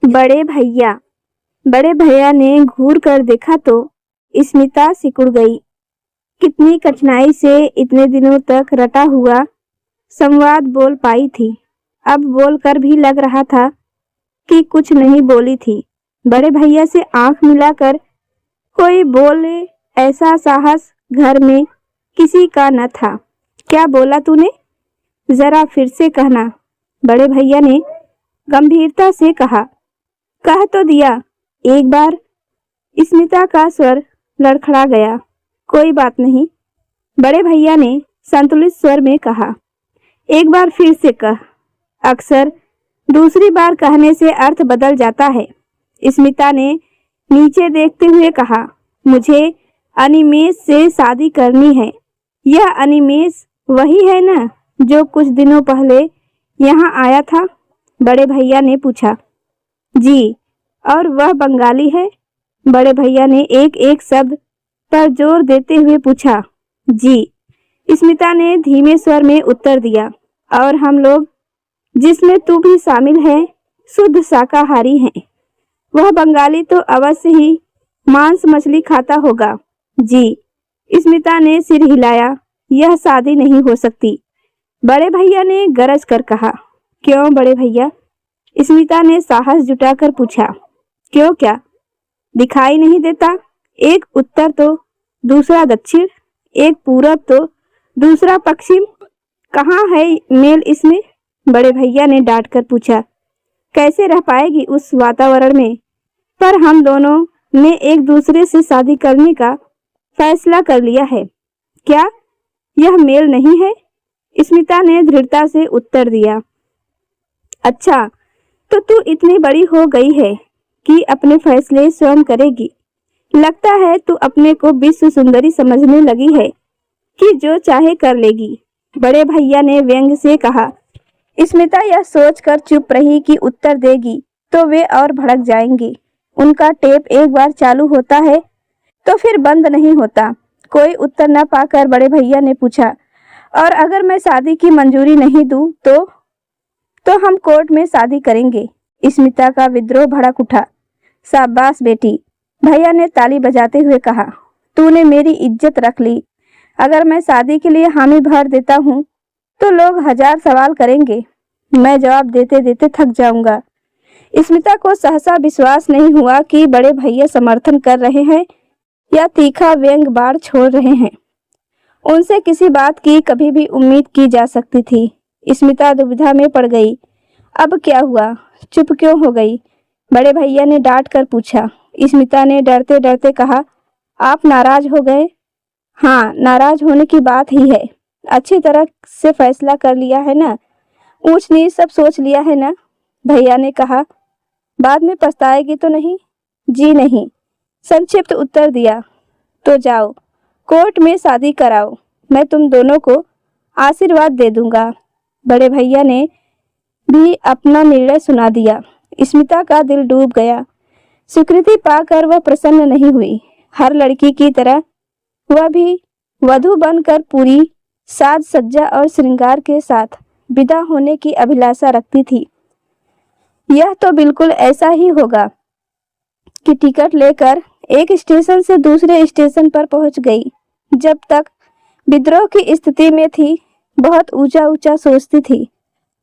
बड़े भैया ने घूर कर देखा तो स्मिता सिकुड़ गई। कितनी कठिनाई से इतने दिनों तक रटा हुआ संवाद बोल पाई थी। अब बोलकर भी लग रहा था कि कुछ नहीं बोली थी। बड़े भैया से आंख मिलाकर कोई बोले ऐसा साहस घर में किसी का न था। क्या बोला तूने? जरा फिर से कहना, बड़े भैया ने गंभीरता से कहा। कह तो दिया एक बार। स्मिता का स्वर लड़खड़ा गया। कोई बात नहीं, बड़े भैया ने संतुलित स्वर में कहा। एक बार फिर से कह। अक्सर दूसरी बार कहने से अर्थ बदल जाता है। स्मिता ने नीचे देखते हुए कहा। मुझे अनिमेष से शादी करनी है। यह अनिमेष वही है ना जो कुछ दिनों पहले यहाँ आया था? बड़े भैया ने पूछा। जी। और वह बंगाली है? बड़े भैया ने एक एक शब्द पर जोर देते हुए पूछा। जी। स्मिता ने धीमे स्वर में उत्तर दिया। और हम लोग, जिसमें तू भी शामिल है, शुद्ध शाकाहारी हैं। वह बंगाली तो अवश्य ही मांस मछली खाता होगा। जी। स्मिता ने सिर हिलाया। यह शादी नहीं हो सकती, बड़े भैया ने गरज कर कहा। क्यों बड़े भैया? स्मिता ने साहस जुटाकर पूछा। क्यों क्या दिखाई नहीं देता? एक उत्तर तो दूसरा दक्षिण, एक पूरब तो दूसरा पश्चिम। कहाँ है मेल इसमें? बड़े भैया ने डांट कर पूछा। कैसे रह पाएगी उस वातावरण में? पर हम दोनों ने एक दूसरे से शादी करने का फैसला कर लिया है। क्या यह मेल नहीं है? स्मिता ने दृढ़ता से उत्तर दिया। अच्छा, तो तू इतनी बड़ी हो गई है कि अपने फैसले स्वयं करेगी। लगता है तू अपने को विश्व सुंदरी समझने लगी है कि जो चाहे कर लेगी, बड़े भैया ने व्यंग से कहा। स्मिता यह सोचकर चुप रही कि उत्तर देगी तो वे और भड़क जाएंगी। उनका टेप एक बार चालू होता है तो फिर बंद नहीं होता। कोई उत्तर न पाकर बड़े भैया ने पूछा, और अगर मैं शादी की मंजूरी नहीं दूं तो हम कोर्ट में शादी करेंगे। स्मिता का विद्रोह भड़क उठा। शाबाश बेटी, भैया ने ताली बजाते हुए कहा। तूने मेरी इज्जत रख ली। अगर मैं शादी के लिए हामी भर देता हूँ तो लोग हजार सवाल करेंगे। मैं जवाब देते देते थक जाऊंगा। स्मिता को सहसा विश्वास नहीं हुआ कि बड़े भैया समर्थन कर रहे हैं या तीखा व्यंग बाढ़ छोड़ रहे हैं। उनसे किसी बात की कभी भी उम्मीद की जा सकती थी। स्मिता दुविधा में पड़ गई। अब क्या हुआ? चुप क्यों हो गई? बड़े भैया ने डांट कर पूछा। स्मिता ने डरते डरते कहा। आप नाराज हो गए? हाँ, नाराज होने की बात ही है। अच्छी तरह से फैसला कर लिया है ना? ऊंच नीच सब सोच लिया है ना? भैया ने कहा। बाद में पछताएगी तो नहीं? जी नहीं, संक्षिप्त उत्तर दिया। तो जाओ, कोर्ट में शादी कराओ। मैं तुम दोनों को आशीर्वाद दे दूंगा। बड़े भैया ने भी अपना निर्णय सुना दिया। स्मिता का दिल डूब गया। स्वीकृति पाकर वह प्रसन्न नहीं हुई। हर लड़की की तरह वह भी वधू बनकर पूरी साज सज्जा और श्रृंगार के साथ विदा होने की अभिलाषा रखती थी। यह तो बिल्कुल ऐसा ही होगा कि टिकट लेकर एक स्टेशन से दूसरे स्टेशन पर पहुंच गई। जब तक विद्रोह की स्थिति में थी बहुत ऊंचा ऊंचा सोचती थी,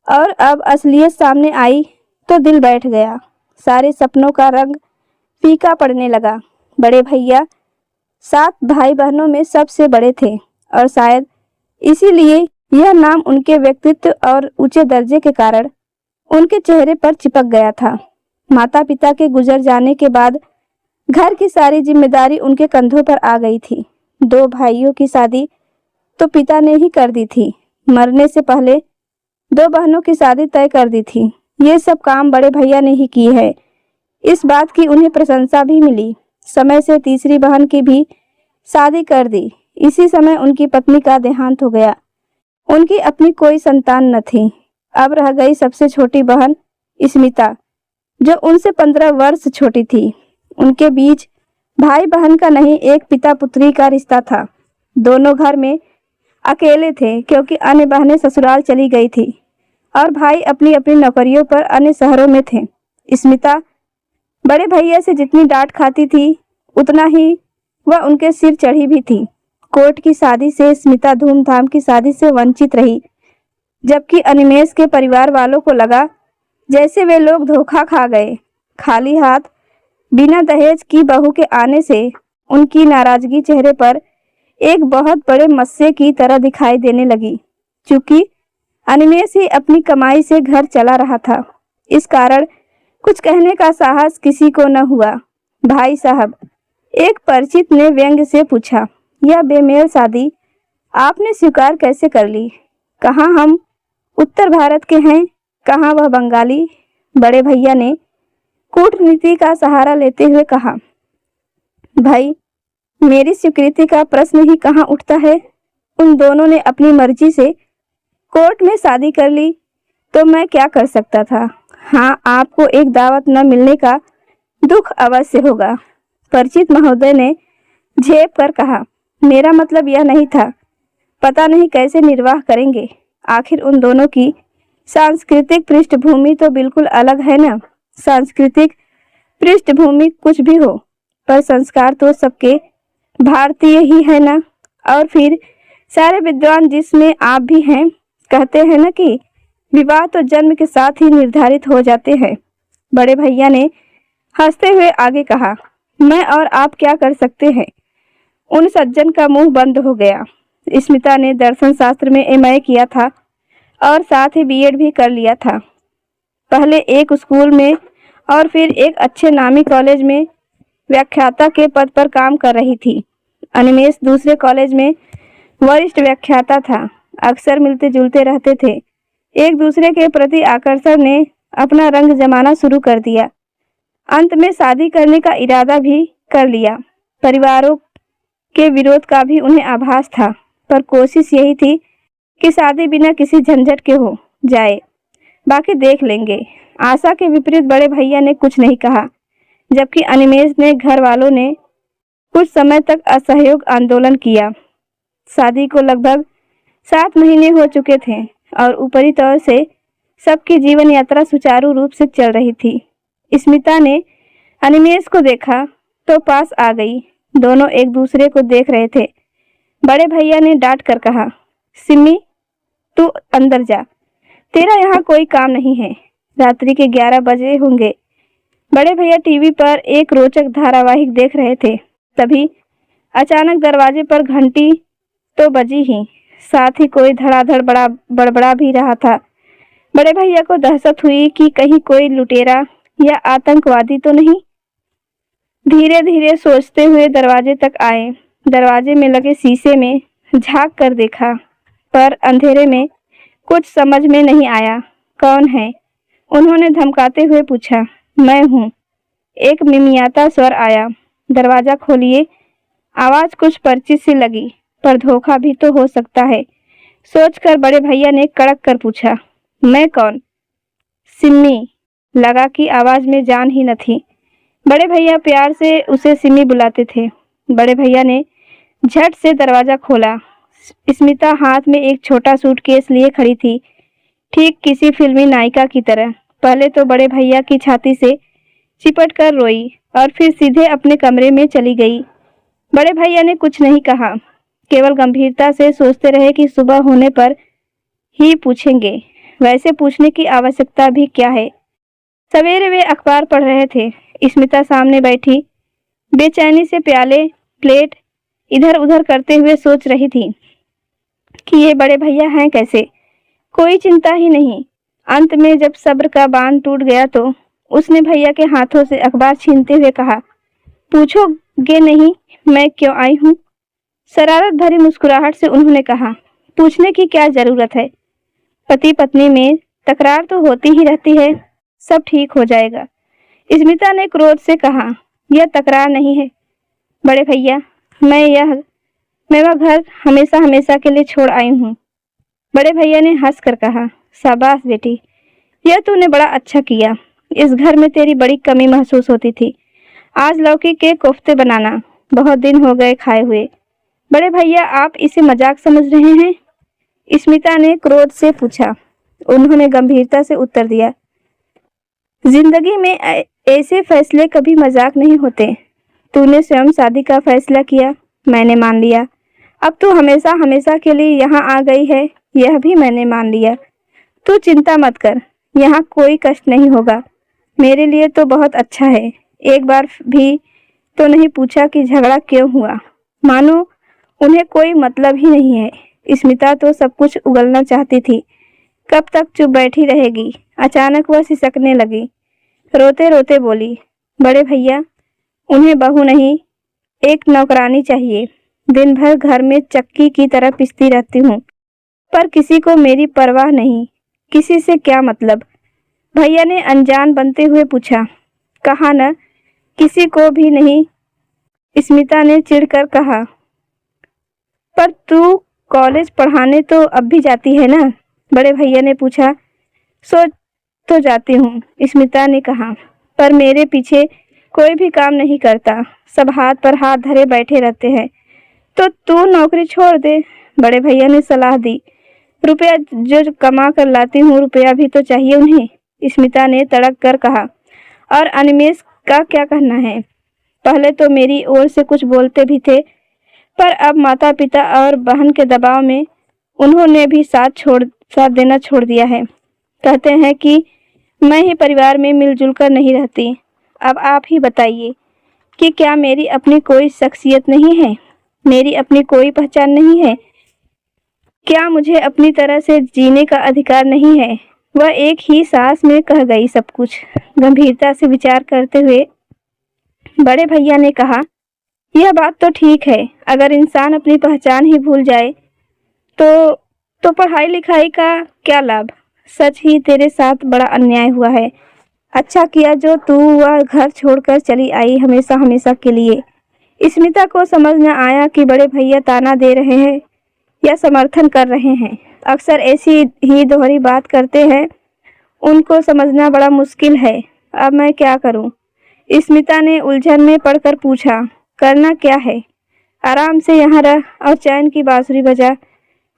और अब असलियत सामने आई तो दिल बैठ गया। सारे सपनों का रंग फीका पड़ने लगा। बड़े भैया 7 भाई बहनों में सबसे बड़े थे और शायद इसीलिए यह नाम उनके व्यक्तित्व और ऊंचे दर्जे के कारण उनके चेहरे पर चिपक गया था। माता पिता के गुजर जाने के बाद घर की सारी जिम्मेदारी उनके कंधों पर आ गई थी। 2 भाइयों की शादी तो पिता ने ही कर दी थी। मरने से पहले 2 बहनों की शादी तय कर दी थी। ये सब काम बड़े भैया ने ही की है। इस बात की उन्हें प्रशंसा भी मिली। समय से तीसरी बहन की भी शादी कर दी। इसी समय उनकी पत्नी का देहांत हो गया। उनकी अपनी कोई संतान न थी। अब रह गई सबसे छोटी बहन स्मिता, जो उनसे 15 वर्ष छोटी थी। उनके बीच भाई बहन का नहीं, एक पिता पुत्री का रिश्ता था। दोनों घर में अकेले थे क्योंकि अन्य बहनें ससुराल चली गई थी और भाई अपनी अपनी नौकरियों पर अन्य शहरों में थे। स्मिता बड़े भैया से जितनी डांट खाती थी उतना ही वह उनके सिर चढ़ी भी थी। कोर्ट की शादी से स्मिता धूमधाम की शादी से वंचित रही, जबकि अनिमेष के परिवार वालों को लगा जैसे वे लोग धोखा खा गए। खाली हाथ बिना दहेज की बहू के आने से उनकी नाराजगी चेहरे पर एक बहुत बड़े मस्से की तरह दिखाई देने लगी। चूंकि अनिमेष ही अपनी कमाई से घर चला रहा था, इस कारण कुछ कहने का साहस किसी को न हुआ। भाई साहब, एक परिचित ने व्यंग्य से पूछा, यह बेमेल शादी आपने स्वीकार कैसे कर ली? कहाँ हम उत्तर भारत के हैं, कहाँ वह बंगाली? बड़े भैया ने कूटनीति का सहारा लेते हुए कहा, भाई मेरी स्वीकृति का प्रश्न ही कहाँ उठता है। उन दोनों ने अपनी मर्जी से कोर्ट में शादी कर ली तो मैं क्या कर सकता था। हाँ, आपको एक दावत न मिलने का दुख अवश्य होगा। परिचित महोदय ने झेप कर कहा, मेरा मतलब यह नहीं था। पता नहीं कैसे निर्वाह करेंगे। आखिर उन दोनों की सांस्कृतिक पृष्ठभूमि तो बिल्कुल अलग है ना। सांस्कृतिक पृष्ठभूमि कुछ भी हो, पर संस्कार तो सबके भारतीय ही है ना। और फिर सारे विद्वान जिसमें आप भी हैं कहते हैं ना कि विवाह तो जन्म के साथ ही निर्धारित हो जाते हैं। बड़े भैया ने हंसते हुए आगे कहा, मैं और आप क्या कर सकते हैं। उन सज्जन का मुंह बंद हो गया। स्मिता ने दर्शन शास्त्र में एमए किया था और साथ ही बीएड भी कर लिया था। पहले एक स्कूल में और फिर एक अच्छे नामी कॉलेज में व्याख्याता के पद पर काम कर रही थी। अनिमेष दूसरे कॉलेज में वरिष्ठ व्याख्याता था। अक्सर मिलते जुलते रहते थे। एक दूसरे के प्रति आकर्षण ने अपना रंग जमाना शुरू कर दिया। अंत में शादी करने का इरादा भी कर लिया। परिवारों के विरोध का भी उन्हें आभास था, पर कोशिश यही थी कि शादी बिना किसी झंझट के हो जाए, बाकी देख लेंगे। आशा के विपरीत बड़े भैया ने कुछ नहीं कहा, जबकि अनिमेष ने घर वालों ने कुछ समय तक असहयोग आंदोलन किया। शादी को लगभग 7 महीने हो चुके थे और ऊपरी तौर से सबकी जीवन यात्रा सुचारू रूप से चल रही थी। स्मिता ने अनिमेष को देखा तो पास आ गई। दोनों एक दूसरे को देख रहे थे। बड़े भैया ने डांट कर कहा, सिमी तू अंदर जा, तेरा यहाँ कोई काम नहीं है। रात्रि के 11 बजे होंगे। बड़े भैया टीवी पर एक रोचक धारावाहिक देख रहे थे। तभी अचानक दरवाजे पर घंटी तो बजी ही, साथ ही कोई धड़ाधड़ बड़बड़ा भी रहा था। बड़े भैया को दहशत हुई कि कहीं कोई लुटेरा या आतंकवादी तो नहीं। धीरे धीरे सोचते हुए दरवाजे तक आए। दरवाजे में लगे शीशे में झांक कर देखा, पर अंधेरे में कुछ समझ में नहीं आया। कौन है? उन्होंने धमकाते हुए पूछा। मैं हूँ, एक मिमियाता स्वर आया। दरवाजा खोलिए। आवाज कुछ परिचित सी लगी, पर धोखा भी तो हो सकता है, सोचकर बड़े भैया ने कड़क कर पूछा, मैं कौन? सिम्मी। लगा कि आवाज में जान ही न थी। बड़े भैया प्यार से उसे सिम्मी बुलाते थे। बड़े भैया ने झट से दरवाजा खोला। स्मिता हाथ में एक छोटा सूटकेस लिए खड़ी थी, ठीक किसी फिल्मी नायिका की तरह। पहले तो बड़े भैया की छाती से चिपट कर रोई और फिर सीधे अपने कमरे में चली गई। बड़े भैया ने कुछ नहीं कहा, केवल गंभीरता से सोचते रहे कि सुबह होने पर ही पूछेंगे। वैसे पूछने की आवश्यकता भी क्या है। सवेरे वे अखबार पढ़ रहे थे। स्मिता सामने बैठी बेचैनी से प्याले प्लेट इधर उधर करते हुए सोच रही थी कि ये बड़े भैया हैं कैसे। कोई चिंता ही नहीं। अंत में जब सब्र का बांध टूट गया तो उसने भैया के हाथों से अखबार छीनते हुए कहा, पूछोगे नहीं मैं क्यों आई हूँ? शरारत भरी मुस्कुराहट से उन्होंने कहा, पूछने की क्या जरूरत है। पति पत्नी में तकरार तो होती ही रहती है, सब ठीक हो जाएगा। स्मिता ने क्रोध से कहा, यह तकरार नहीं है बड़े भैया, मैं वह घर हमेशा हमेशा के लिए छोड़ आई हूँ। बड़े भैया ने हंस कर कहा, शाबाश बेटी, यह तूने बड़ा अच्छा किया। इस घर में तेरी बड़ी कमी महसूस होती थी। आज लौकी के कोफ्ते बनाना, बहुत दिन हो गए खाए हुए। बड़े भैया आप इसे मजाक समझ रहे हैं? स्मिता ने क्रोध से पूछा। उन्होंने गंभीरता से उत्तर दिया, जिंदगी में ऐसे फैसले कभी मजाक नहीं होते। तूने स्वयं शादी का फैसला किया, मैंने मान लिया। अब तू हमेशा हमेशा के लिए यहाँ आ गई है, यह भी मैंने मान लिया। तू चिंता मत कर, यहाँ कोई कष्ट नहीं होगा। मेरे लिए तो बहुत अच्छा है। एक बार भी तो नहीं पूछा कि झगड़ा क्यों हुआ, मानो उन्हें कोई मतलब ही नहीं है। स्मिता तो सब कुछ उगलना चाहती थी। कब तक चुप बैठी रहेगी। अचानक वह सिसकने लगी, रोते रोते बोली, बड़े भैया, उन्हें बहू नहीं, एक नौकरानी चाहिए। दिन भर घर में चक्की की तरह पिसती रहती हूँ, पर किसी को मेरी परवाह नहीं। किसी से क्या मतलब? भैया ने अनजान बनते हुए पूछा। कहा न, किसी को भी नहीं, स्मिता ने चिढ़कर कहा। पर तू कॉलेज पढ़ाने तो अब भी जाती है ना? बड़े भैया ने पूछा। सोच तो जाती हूँ, स्मिता ने कहा, पर मेरे पीछे कोई भी काम नहीं करता। सब हाथ पर हाथ धरे बैठे रहते हैं। तो तू नौकरी छोड़ दे, बड़े भैया ने सलाह दी। रुपया जो कमा कर लाती हूँ, रुपया भी तो चाहिए उन्हें, स्मिता ने तड़क कर कहा। और अनिमेष का क्या कहना है? पहले तो मेरी ओर से कुछ बोलते भी थे, पर अब माता पिता और बहन के दबाव में उन्होंने भी साथ देना छोड़ दिया है। कहते हैं कि मैं ही परिवार में मिलजुल कर नहीं रहती। अब आप ही बताइए कि क्या मेरी अपनी कोई शख्सियत नहीं है? मेरी अपनी कोई पहचान नहीं है? क्या मुझे अपनी तरह से जीने का अधिकार नहीं है? वह एक ही सांस में कह गई सब कुछ। गंभीरता से विचार करते हुए बड़े भैया ने कहा, यह बात तो ठीक है। अगर इंसान अपनी पहचान ही भूल जाए तो पढ़ाई लिखाई का क्या लाभ? सच ही तेरे साथ बड़ा अन्याय हुआ है। अच्छा किया जो तू वह घर छोड़कर चली आई, हमेशा हमेशा के लिए। स्मिता को समझ न आया कि बड़े भैया ताना दे रहे हैं या समर्थन कर रहे हैं। अक्सर ऐसी ही दोहरी बात करते हैं, उनको समझना बड़ा मुश्किल है। अब मैं क्या करूं? स्मिता ने उलझन में पड़कर पूछा। करना क्या है? आराम से यहाँ रह और चैन की बांसुरी बजा।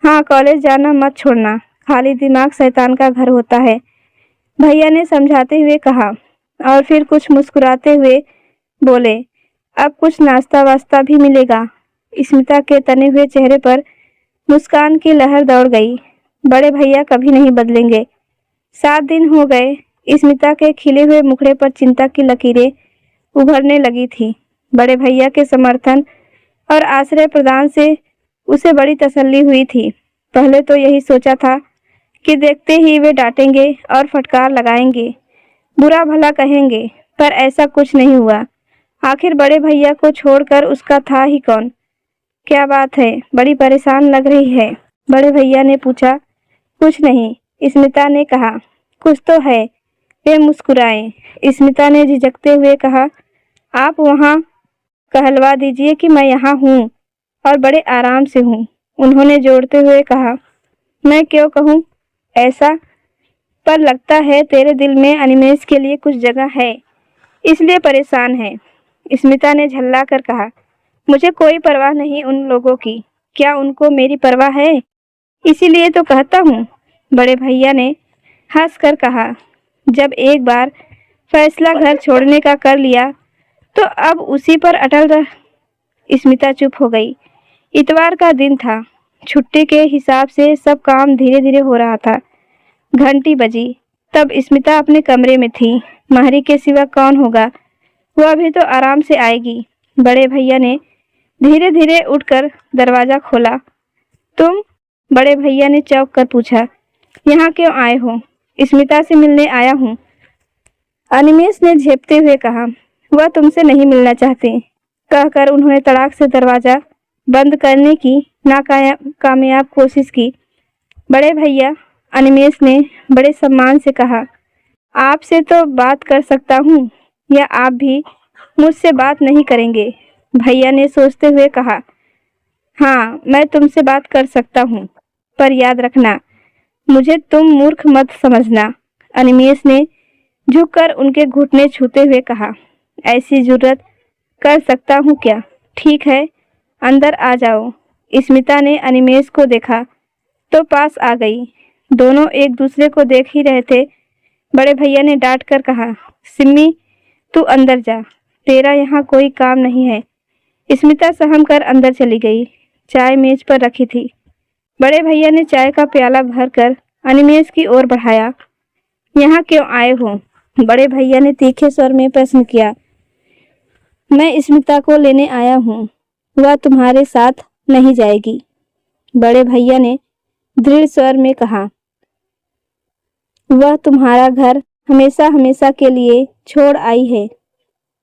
हाँ, कॉलेज जाना मत छोड़ना, खाली दिमाग शैतान का घर होता है, भैया ने समझाते हुए कहा। और फिर कुछ मुस्कुराते हुए बोले, अब कुछ नाश्ता वास्ता भी मिलेगा। स्मिता के तने हुए चेहरे पर मुस्कान की लहर दौड़ गई। बड़े भैया कभी नहीं बदलेंगे। 7 दिन हो गए। स्मिता के खिले हुए मुखड़े पर चिंता की लकीरें उभरने लगी थी। बड़े भैया के समर्थन और आश्रय प्रदान से उसे बड़ी तसल्ली हुई थी। पहले तो यही सोचा था कि देखते ही वे डांटेंगे और फटकार लगाएंगे, बुरा भला कहेंगे, पर ऐसा कुछ नहीं हुआ। आखिर बड़े भैया को छोड़कर उसका था ही कौन? क्या बात है, बड़ी परेशान लग रही है, बड़े भैया ने पूछा। कुछ नहीं, स्मिता ने कहा। कुछ तो है, वे मुस्कुराए। स्मिता ने झिझकते हुए कहा, आप वहाँ कहलवा दीजिए कि मैं यहाँ हूँ और बड़े आराम से हूँ। उन्होंने जोड़ते हुए कहा, मैं क्यों कहूँ ऐसा, पर लगता है तेरे दिल में अनिमेष के लिए कुछ जगह है, इसलिए परेशान है। स्मिता ने झल्ला कर कहा, मुझे कोई परवाह नहीं उन लोगों की। क्या उनको मेरी परवाह है? इसीलिए तो कहता हूँ, बड़े भैया ने हंस कर कहा। जब एक बार फैसला घर छोड़ने का कर लिया तो अब उसी पर अटल रह। स्मिता चुप हो गई। इतवार का दिन था। छुट्टी के हिसाब से सब काम धीरे धीरे हो रहा था। घंटी बजी, तब स्मिता अपने कमरे में थी। माहरी के सिवा कौन होगा, वह अभी तो आराम से आएगी। बड़े भैया ने धीरे धीरे उठकर दरवाजा खोला। तुम? बड़े भैया ने चौंक कर पूछा। यहाँ क्यों आए हो? स्मिता से मिलने आया हूँ, अनिमेष ने झेपते हुए कहा। वह तुमसे नहीं मिलना चाहते, कहकर उन्होंने तड़ाक से दरवाजा बंद करने की नाकामयाब कोशिश की। बड़े भैया, अनिमेष ने बड़े सम्मान से कहा, आपसे तो बात कर सकता हूँ, या आप भी मुझसे बात नहीं करेंगे? भैया ने सोचते हुए कहा, हाँ, मैं तुमसे बात कर सकता हूँ, पर याद रखना, मुझे तुम मूर्ख मत समझना। अनिमेष ने झुककर उनके घुटने छूते हुए कहा, ऐसी जुर्रत कर सकता हूँ क्या? ठीक है, अंदर आ जाओ। स्मिता ने अनिमेष को देखा तो पास आ गई। दोनों एक दूसरे को देख ही रहे थे। बड़े भैया ने डांट कर कहा, सिम्मी, तू अंदर जा, तेरा यहाँ कोई काम नहीं है। स्मिता सहम कर अंदर चली गई। चाय मेज पर रखी थी। बड़े भैया ने चाय का प्याला भरकर अनिमेष की ओर बढ़ाया। यहाँ क्यों आए हो? बड़े भैया ने तीखे स्वर में प्रश्न किया। मैं स्मिता को लेने आया हूँ, वह तुम्हारे साथ नहीं जाएगी, बड़े भैया ने दृढ़ स्वर में कहा। वह तुम्हारा घर हमेशा हमेशा के लिए छोड़ आई है,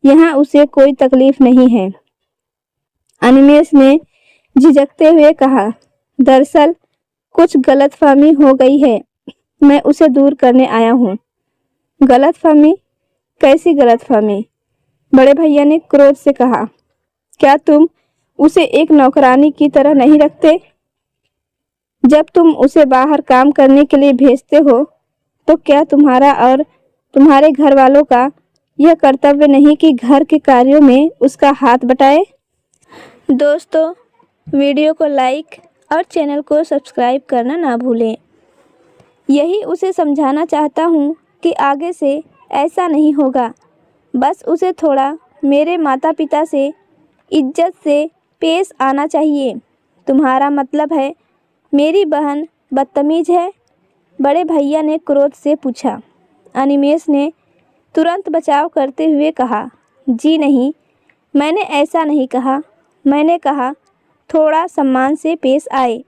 यहाँ उसे कोई तकलीफ नहीं है, अनिमेष ने झिझकते हुए कहा। दरअसल कुछ गलतफहमी हो गई है, मैं उसे दूर करने आया हूँ। गलतफहमी? कैसी गलतफहमी? बड़े भैया ने क्रोध से कहा। क्या तुम उसे एक नौकरानी की तरह नहीं रखते? जब तुम उसे बाहर काम करने के लिए भेजते हो तो क्या तुम्हारा और तुम्हारे घर वालों का यह कर्तव्य नहीं कि घर के कार्यों में उसका हाथ बटाए? दोस्तों, वीडियो को लाइक और चैनल को सब्सक्राइब करना ना भूलें। यही उसे समझाना चाहता हूँ कि आगे से ऐसा नहीं होगा। बस उसे थोड़ा मेरे माता पिता से इज्जत से पेश आना चाहिए। तुम्हारा मतलब है मेरी बहन बदतमीज है? बड़े भैया ने क्रोध से पूछा। अनिमेष ने तुरंत बचाव करते हुए कहा, जी नहीं, मैंने ऐसा नहीं कहा। मैंने कहा थोड़ा सम्मान से पेश आए,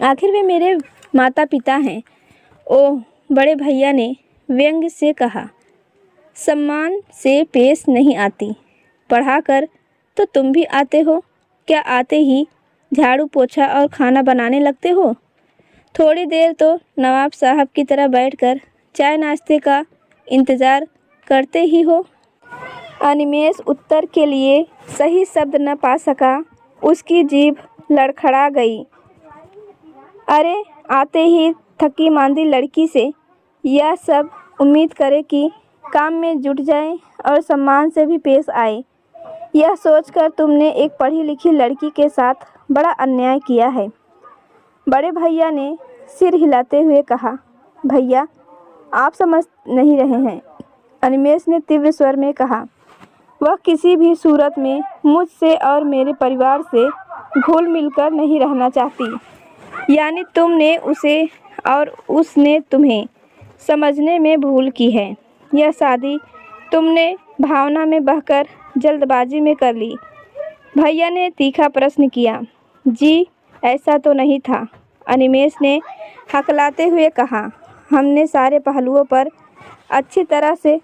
आखिर वे मेरे माता पिता हैं। ओह, बड़े भैया ने व्यंग्य से कहा। सम्मान से पेश नहीं आती, पढ़ाकर तो तुम भी आते हो। क्या आते ही झाड़ू पोछा और खाना बनाने लगते हो? थोड़ी देर तो नवाब साहब की तरह बैठकर चाय नाश्ते का इंतज़ार करते ही हो। अनिमेष उत्तर के लिए सही शब्द न पा सका। उसकी जीभ लड़खड़ा गई। अरे, आते ही थकी मांदी लड़की से यह सब उम्मीद करे कि काम में जुट जाए और सम्मान से भी पेश आए, यह सोचकर तुमने एक पढ़ी लिखी लड़की के साथ बड़ा अन्याय किया है। बड़े भैया ने सिर हिलाते हुए कहा। भैया, आप समझ नहीं रहे हैं, अनिमेष ने तीव्र स्वर में कहा। वह किसी भी सूरत में मुझसे और मेरे परिवार से घुल मिलकर नहीं रहना चाहती। यानी तुमने उसे और उसने तुम्हें समझने में भूल की है। यह शादी तुमने भावना में बहकर जल्दबाजी में कर ली। भैया ने तीखा प्रश्न किया। जी, ऐसा तो नहीं था, अनिमेष ने हकलाते हुए कहा। हमने सारे पहलुओं पर अच्छी तरह से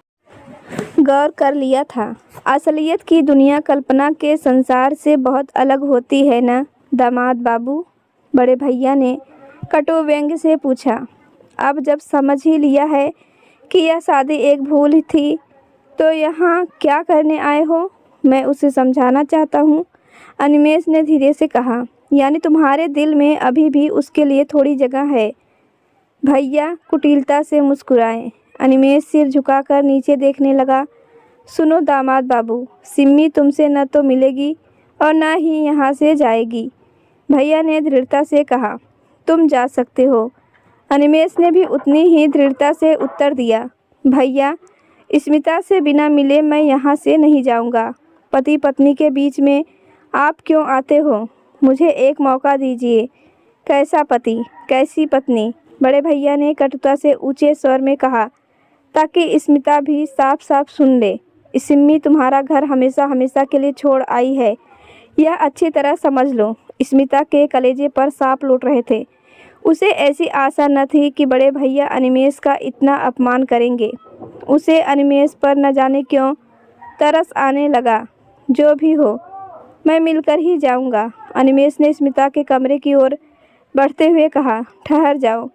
गौर कर लिया था। असलियत की दुनिया कल्पना के संसार से बहुत अलग होती है ना दामाद बाबू? बड़े भैया ने कटु व्यंग्य से पूछा। अब जब समझ ही लिया है कि यह शादी एक भूल थी तो यहाँ क्या करने आए हो? मैं उसे समझाना चाहता हूँ, अनिमेष ने धीरे से कहा। यानी तुम्हारे दिल में अभी भी उसके लिए थोड़ी जगह है? भैया कुटिलता से मुस्कुराए। अनिमेष सिर झुकाकर नीचे देखने लगा। सुनो दामाद बाबू, सिम्मी तुमसे न तो मिलेगी और न ही यहाँ से जाएगी, भैया ने दृढ़ता से कहा। तुम जा सकते हो, अनिमेष ने भी उतनी ही दृढ़ता से उत्तर दिया। भैया, स्मिता से बिना मिले मैं यहाँ से नहीं जाऊँगा। पति पत्नी के बीच में आप क्यों आते हो? मुझे एक मौका दीजिए। कैसा पति, कैसी पत्नी? बड़े भैया ने कटुता से ऊंचे स्वर में कहा, ताकि स्मिता भी साफ साफ सुन ले। सिम्मी तुम्हारा घर हमेशा हमेशा के लिए छोड़ आई है, यह अच्छी तरह समझ लो। स्मिता के कलेजे पर सांप लौट रहे थे। उसे ऐसी आशा न थी कि बड़े भैया अनिमेष का इतना अपमान करेंगे। उसे अनिमेष पर न जाने क्यों तरस आने लगा। जो भी हो, मैं मिलकर ही जाऊंगा, अनिमेष ने स्मिता के कमरे की ओर बढ़ते हुए कहा। ठहर जाओ,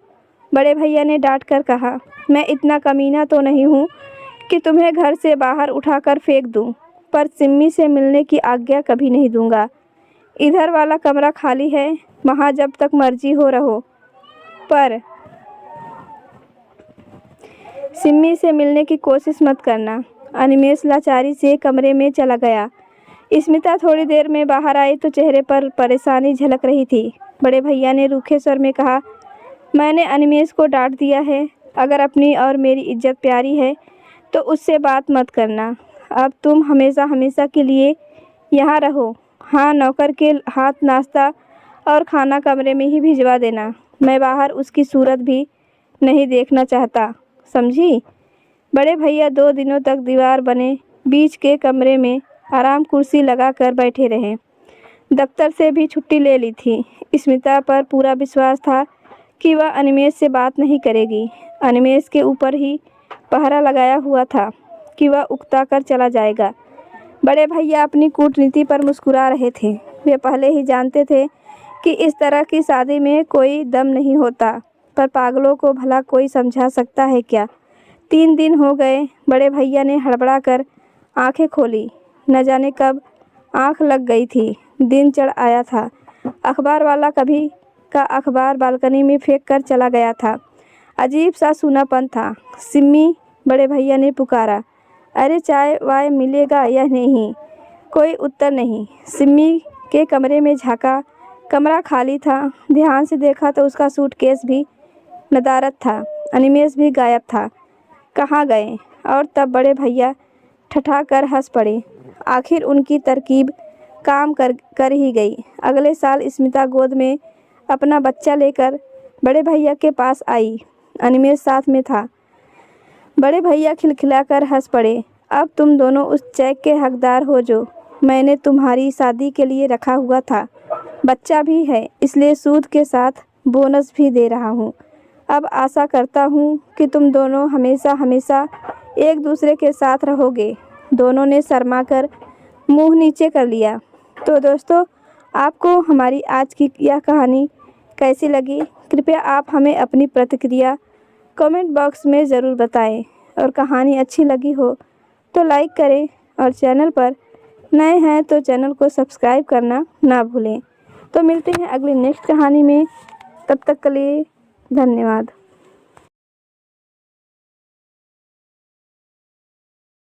बड़े भैया ने डांट कर कहा। मैं इतना कमीना तो नहीं हूँ कि तुम्हें घर से बाहर उठाकर फेंक दूँ, पर सिम्मी से मिलने की आज्ञा कभी नहीं दूंगा। इधर वाला कमरा खाली है, वहाँ जब तक मर्जी हो रहो, पर सिम्मी से मिलने की कोशिश मत करना। अनिमेष लाचारी से कमरे में चला गया। स्मिता थोड़ी देर में बाहर आई तो चेहरे पर परेशानी झलक रही थी। बड़े भैया ने रूखे स्वर में कहा, मैंने अनिमेष को डांट दिया है। अगर अपनी और मेरी इज्जत प्यारी है तो उससे बात मत करना। अब तुम हमेशा हमेशा के लिए यहाँ रहो। हाँ, नौकर के हाथ नाश्ता और खाना कमरे में ही भिजवा देना। मैं बाहर उसकी सूरत भी नहीं देखना चाहता, समझी? बड़े भैया 2 दिनों तक दीवार बने बीच के कमरे में आराम कुर्सी लगा कर बैठे रहे। दफ्तर से भी छुट्टी ले ली थी। स्मिता पर पूरा विश्वास था कि वह अनिमेष से बात नहीं करेगी। अनिमेष के ऊपर ही पहरा लगाया हुआ था कि वह उकता कर चला जाएगा। बड़े भैया अपनी कूटनीति पर मुस्कुरा रहे थे। वे पहले ही जानते थे कि इस तरह की शादी में कोई दम नहीं होता, पर पागलों को भला कोई समझा सकता है क्या? 3 दिन हो गए। बड़े भैया ने हड़बड़ा कर आंखें खोली। न जाने कब आंख लग गई थी। दिन चढ़ आया था। अखबार वाला कभी का अखबार बालकनी में फेंक कर चला गया था। अजीब सा सूनापन था। सिम्मी, बड़े भैया ने पुकारा। अरे, चाय वाय मिलेगा या नहीं? कोई उत्तर नहीं। सिम्मी के कमरे में झांका। कमरा खाली था। ध्यान से देखा तो उसका सूटकेस भी नदारद था। अनिमेष भी गायब था। कहाँ गए? और तब बड़े भैया ठठा कर हंस पड़े। आखिर उनकी तरकीब काम कर ही गई। अगले साल स्मिता गोद में अपना बच्चा लेकर बड़े भैया के पास आई। अनिमेष साथ में था। बड़े भैया खिलखिलाकर हंस पड़े। अब तुम दोनों उस चेक के हकदार हो जो मैंने तुम्हारी शादी के लिए रखा हुआ था। बच्चा भी है, इसलिए सूद के साथ बोनस भी दे रहा हूँ। अब आशा करता हूँ कि तुम दोनों हमेशा हमेशा एक दूसरे के साथ रहोगे। दोनों ने शर्मा कर मुँह नीचे कर लिया। तो दोस्तों, आपको हमारी आज की यह कहानी कैसी लगी? कृपया आप हमें अपनी प्रतिक्रिया कमेंट बॉक्स में ज़रूर बताएं। और कहानी अच्छी लगी हो तो लाइक करें, और चैनल पर नए हैं तो चैनल को सब्सक्राइब करना ना भूलें। तो मिलते हैं अगली नेक्स्ट कहानी में। तब तक के लिए धन्यवाद।